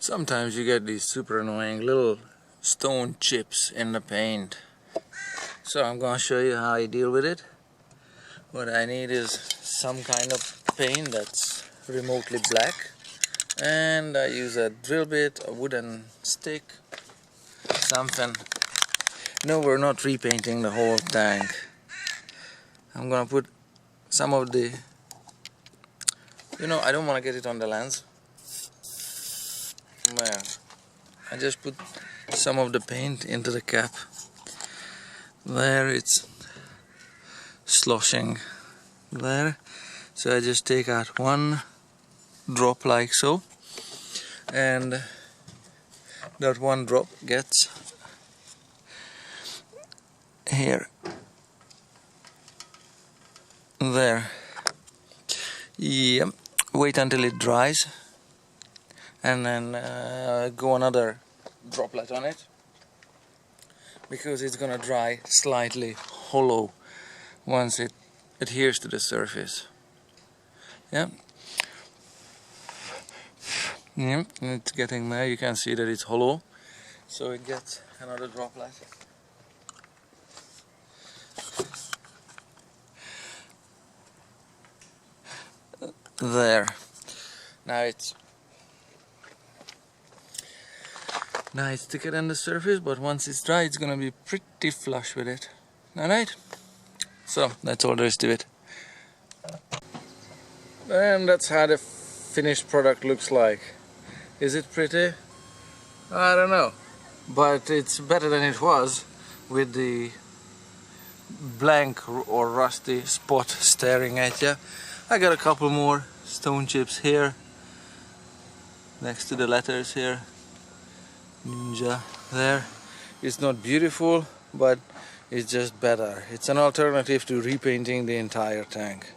Sometimes you get these super annoying little stone chips in the paint. So I'm going to show you how I deal with it. What I need is some kind of paint that's remotely black, and I use a drill bit, a wooden stick, something. No, we're not repainting the whole tank. I'm gonna put some of the, I don't want to get it on the lens. There. I just put some of the paint into the cap. There, it's sloshing there. So I just take out one drop like so, and that one drop gets here. There. Yep. Wait until it dries, and then go another droplet on it, because it's gonna dry slightly hollow once it adheres to the surface. Yeah. Yep, it's getting there. You can see that it's hollow, so it gets another droplet. There. Now it's thicker than the surface, but once it's dry, it's gonna be pretty flush with it. Alright? So that's all there is to it. And that's how the finished product looks like. Is it pretty? I don't know, but it's better than it was with the blank or rusty spot staring at you. I got a couple more stone chips here next to the letters here. Ninja there. It's not beautiful, but it's just better. It's an alternative to repainting the entire tank.